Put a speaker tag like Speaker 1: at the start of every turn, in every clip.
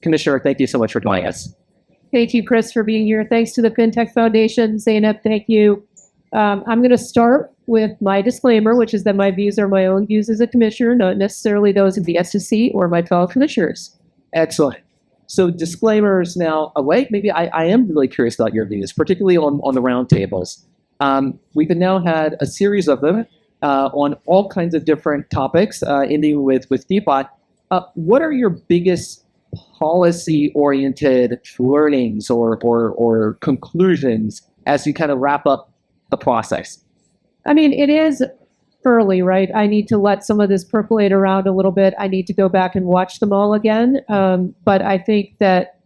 Speaker 1: Commissioner, thank you so much for joining us.
Speaker 2: Thank you, Chris, for being here. Thanks to the Fintech Foundation. Zainab, thank you. I'm going to start with my disclaimer, which is that my views are my own views as a commissioner, not necessarily those of the SEC or my fellow commissioners.
Speaker 1: Excellent. So disclaimers now away. Maybe I am really curious about your views, particularly on the roundtables. We've now had a series of them on all kinds of different topics, ending with DeFi. What are your biggest policy-oriented learnings or conclusions as you kind of wrap up the process?
Speaker 2: I mean, it is early, right? I need to let some of this percolate around a little bit. I need to go back and watch them all again. But I think that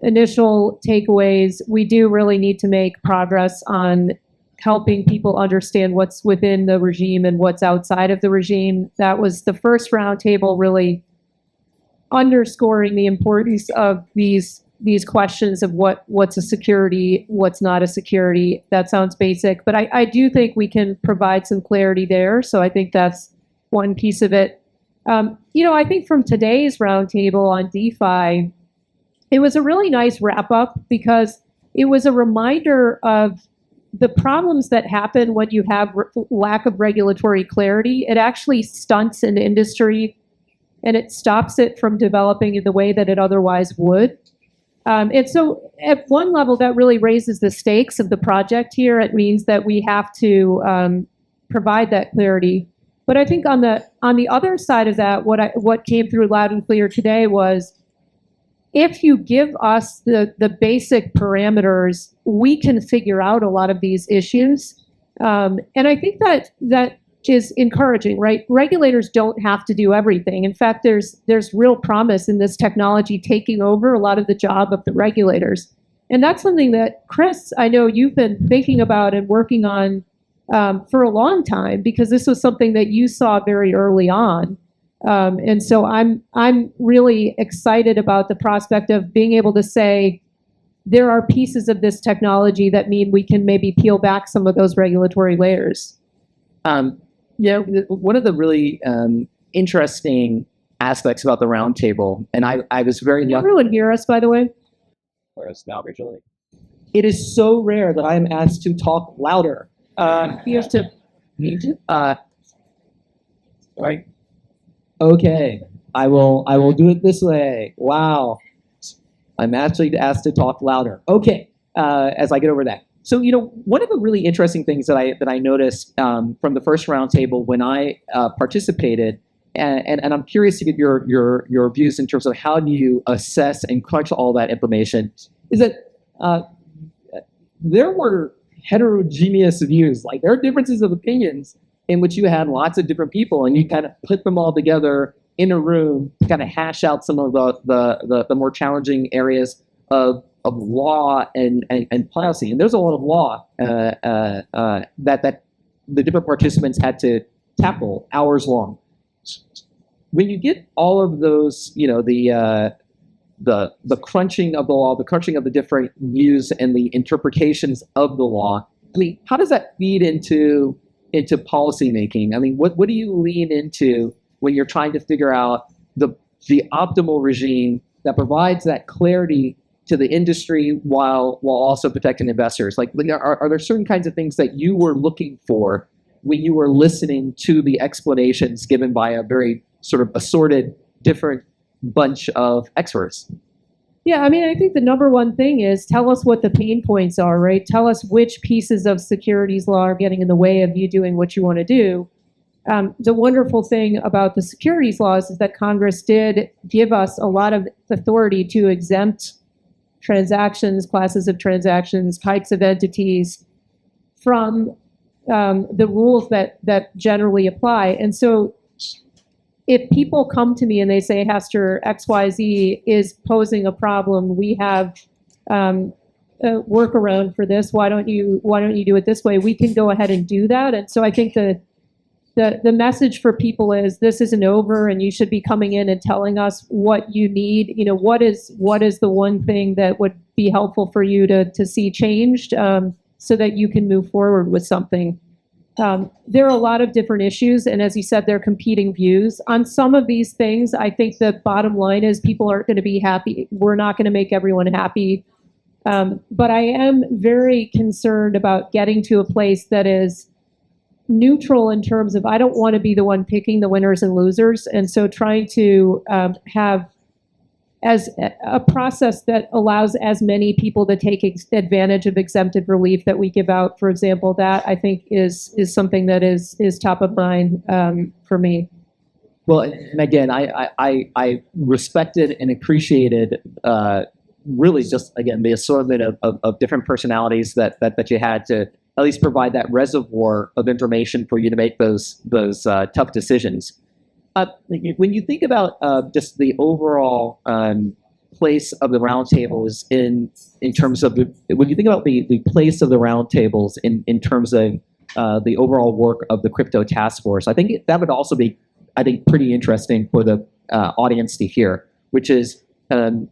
Speaker 2: initial takeaways, we do really need to make progress on helping people understand what's within the regime and what's outside of the regime. That was the first roundtable, really underscoring the importance of these questions of what's a security, what's not a security. That sounds basic, but I do think we can provide some clarity there. So I think that's one piece of it. I think from today's roundtable on DeFi, it was a really nice wrap up because it was a reminder of the problems that happen when you have lack of regulatory clarity. It actually stunts an industry and it stops it from developing in the way that it otherwise would. And so at one level, that really raises the stakes of the project here. It means that we have to provide that clarity. But I think on the other side of that, what came through loud and clear today was, if you give us the basic parameters, we can figure out a lot of these issues. And I think that is encouraging, right? Regulators don't have to do everything. In fact, there's real promise in this technology taking over a lot of the job of the regulators. And that's something that, Chris, I know you've been thinking about and working on for a long time, because this was something that you saw very early on. And so I'm really excited about the prospect of being able to say, there are pieces of this technology that mean we can maybe peel back some of those regulatory layers.
Speaker 1: One of the really interesting aspects about the roundtable, and I was very young.
Speaker 2: Can everyone hear us, by the way?
Speaker 1: Or us now visually. It is so rare that I am asked to talk louder.
Speaker 2: You have to.
Speaker 1: Right. Okay. I will do it this way. Wow. I'm actually asked to talk louder. Okay. As I get over that. So, one of the really interesting things that I noticed from the first roundtable when I participated, and I'm curious to get your views in terms of how do you assess and crunch all that information, is that there were heterogeneous views. Like, there are differences of opinions in which you had lots of different people, and you kind of put them all together in a room to kind of hash out some of the more challenging areas of law and policy. And there's a lot of law that the different participants had to tackle hours long. When you get all of those, the crunching of the law, the crunching of the different views and the interpretations of the law, I mean, how does that feed into policy making? I mean, what do you lean into when you're trying to figure out the optimal regime that provides that clarity to the industry while also protecting investors? Like, are there certain kinds of things that you were looking for when you were listening to the explanations given by a very sort of assorted, different bunch of experts?
Speaker 2: Yeah, I mean, I think the number one thing is tell us what the pain points are, right? Tell us which pieces of securities law are getting in the way of you doing what you want to do. The wonderful thing about the securities laws is that Congress did give us a lot of authority to exempt transactions, classes of transactions, types of entities from the rules that generally apply. And so if people come to me and they say, Hester, XYZ is posing a problem, we have a workaround for this, why don't you do it this way? We can go ahead and do that. And so I think the message for people is this isn't over, and you should be coming in and telling us what you need. You know, what is the one thing that would be helpful for you to see changed, so that you can move forward with something. there are a lot of different issues, and as you said, there are competing views. On some of these things, I think the bottom line is people aren't going to be happy. We're not going to make everyone happy. But I am very concerned about getting to a place that is neutral in terms of I don't want to be the one picking the winners and losers, and so trying to have as a process that allows as many people to take advantage of exempted relief that we give out, for example, that I think is something that is top of mind for me.
Speaker 1: Well, and again, I respected and appreciated really just, again, the assortment of different personalities that you had to at least provide that reservoir of information for you to make those tough decisions. When you think about just the overall place of the roundtables in terms of when you think about the place of the roundtables in terms of the overall work of the crypto task force, I think that would also be, I think, pretty interesting for the audience to hear, which is when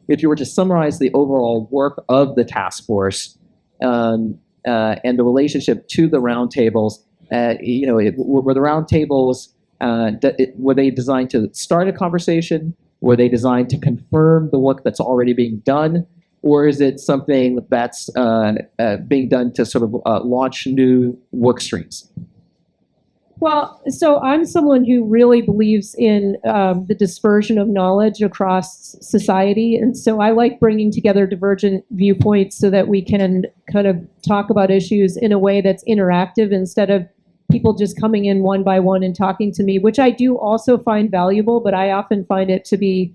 Speaker 1: if you were to summarize the overall work of the task force and the relationship to the roundtables. Were the roundtables, were they designed to start a conversation? Were they designed to confirm the work that's already being done? Or is it something that's being done to sort of launch new work streams?
Speaker 2: Well, so I'm someone who really believes in the dispersion of knowledge across society. And so I like bringing together divergent viewpoints so that we can kind of talk about issues in a way that's interactive instead of people just coming in one by one and talking to me, which I do also find valuable, but I often find it to be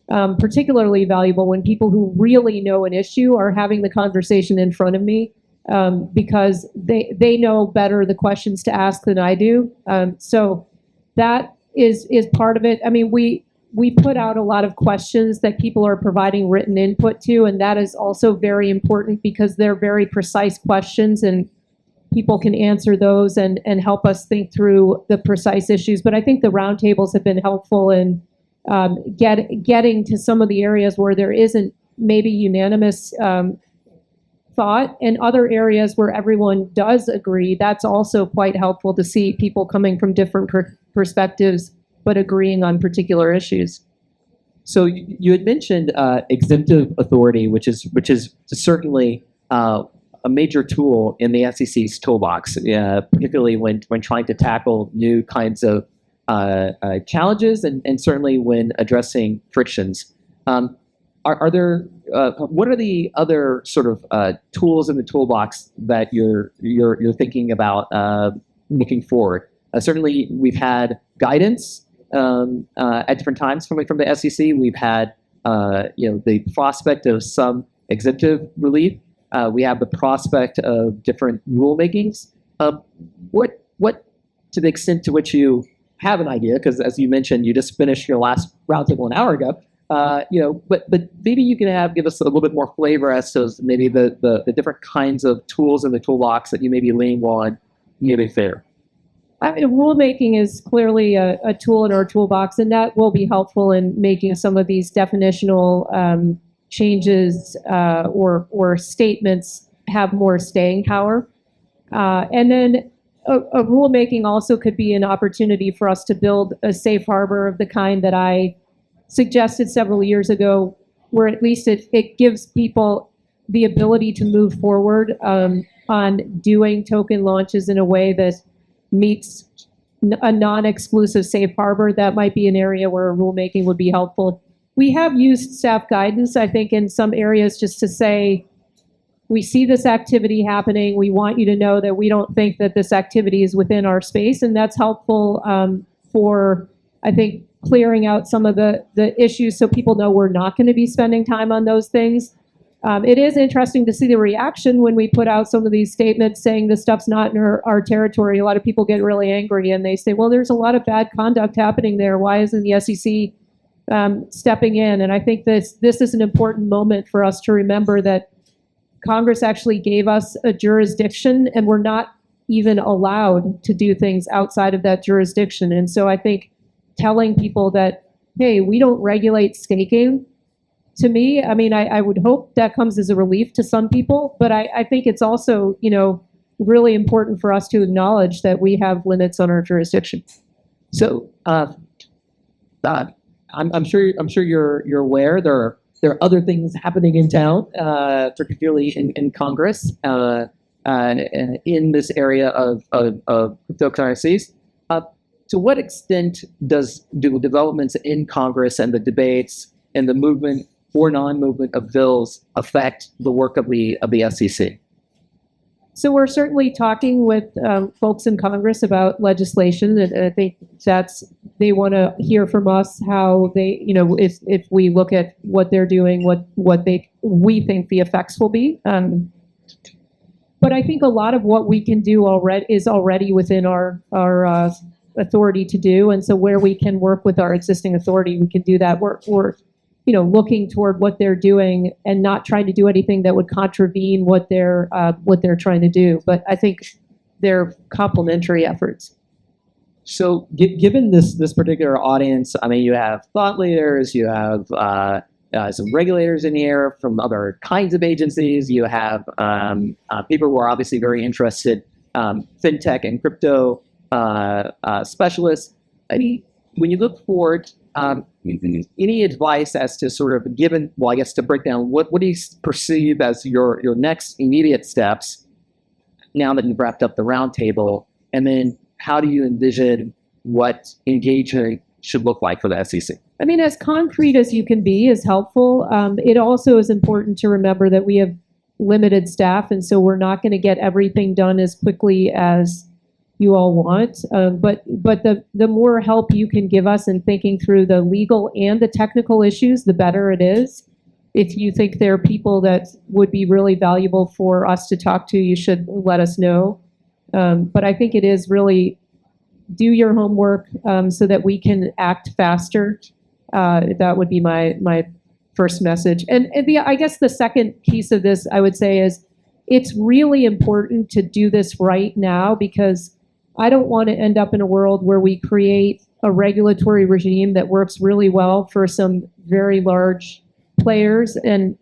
Speaker 2: particularly valuable when people who really know an issue are having the conversation in front of me. Because they know better the questions to ask than I do. So that is part of it. I mean, we put out a lot of questions that people are providing written input to, and that is also very important because they're very precise questions and people can answer those and help us think through the precise issues. But I think the roundtables have been helpful in getting to some of the areas where there isn't maybe unanimous thought, and other areas where everyone does agree. That's also quite helpful to see people coming from different perspectives but agreeing on particular issues.
Speaker 1: So you had mentioned exemptive authority, which is certainly a major tool in the SEC's toolbox, particularly when trying to tackle new kinds of challenges and certainly when addressing frictions. Are there what are the other sort of tools in the toolbox that you're thinking about looking forward? Certainly, we've had guidance at different times from the SEC. We've had the prospect of some exemptive relief. We have the prospect of different rulemakings. What to the extent to which you have an idea, because as you mentioned, you just finished your last roundtable an hour ago. But maybe you can give us a little bit more flavor as to maybe the different kinds of tools in the toolbox that you may be leaning on maybe fair.
Speaker 2: I mean, rulemaking is clearly a tool in our toolbox, and that will be helpful in making some of these definitional changes or statements have more staying power. And then a rulemaking also could be an opportunity for us to build a safe harbor of the kind that I suggested several years ago, where at least it gives people the ability to move forward on doing token launches in a way that meets a non-exclusive safe harbor. That might be an area where rulemaking would be helpful. We have used staff guidance, I think, in some areas just to say, we see this activity happening. We want you to know that we don't think that this activity is within our space, and that's helpful for, I think, clearing out some of the issues so people know we're not going to be spending time on those things. It is interesting to see the reaction when we put out some of these statements saying this stuff's not in our territory. A lot of people get really angry and they say, well, there's a lot of bad conduct happening there. Why isn't the SEC stepping in? And I think this is an important moment for us to remember that Congress actually gave us a jurisdiction and we're not even allowed to do things outside of that jurisdiction. And so I think telling people that, hey, we don't regulate staking, to me, I mean, I would hope that comes as a relief to some people, but I think it's also, really important for us to acknowledge that we have limits on our jurisdiction.
Speaker 1: So, I'm sure you're aware there are other things happening in town, particularly in Congress, and in this area of cryptocurrencies. To what extent do developments in Congress and the debates and the movement or non-movement of bills affect the work of the SEC?
Speaker 2: So we're certainly talking with folks in Congress about legislation, and I think they want to hear from us how they, if we look at what they're doing, what we think the effects will be. But I think a lot of what we can do is already within our authority to do, and so where we can work with our existing authority, we can do that. We're looking toward what they're doing and not trying to do anything that would contravene what they're trying to do. But I think they're complementary efforts.
Speaker 1: So, given this particular audience, I mean, you have thought leaders, you have some regulators in here from other kinds of agencies. You have people who are obviously very interested, fintech and crypto specialists. I mean, when you look forward, any advice as to sort of to break down what do you perceive as your next immediate steps now that you've wrapped up the roundtable, and then how do you envision what engagement should look like for the SEC?
Speaker 2: I mean, as concrete as you can be is helpful. It also is important to remember that we have limited staff, and so we're not going to get everything done as quickly as you all want. But the more help you can give us in thinking through the legal and the technical issues, the better it is. If you think there are people that would be really valuable for us to talk to, you should let us know. But I think it is really do your homework so that we can act faster. That would be my first message. And I guess the second piece of this, I would say, is it's really important to do this right now, because I don't want to end up in a world where we create a regulatory regime that works really well for some very large players and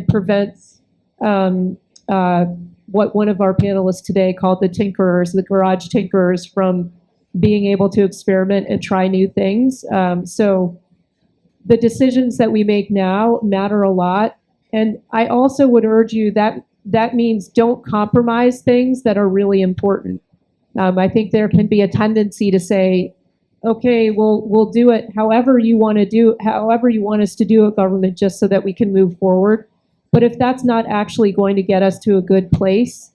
Speaker 2: prevents what one of our panelists today called the tinkerers, the garage tinkerers, from being able to experiment and try new things. So the decisions that we make now matter a lot. And I also would urge you that means don't compromise things that are really important. I think there can be a tendency to say, okay, we'll do it however you want us to do it, government, just so that we can move forward. But if that's not actually going to get us to a good place,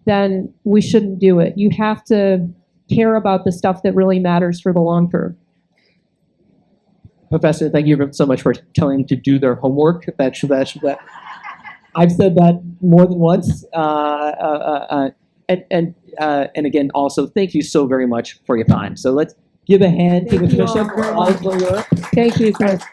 Speaker 2: then we shouldn't do it. You have to care about the stuff that really matters for the long term.
Speaker 1: Professor, thank you so much for telling them to do their homework. That I've said that more than once. And again, also, thank you so very much for your time. So let's give a hand to the Commissioner for all of your work.
Speaker 2: Thank you, Chris.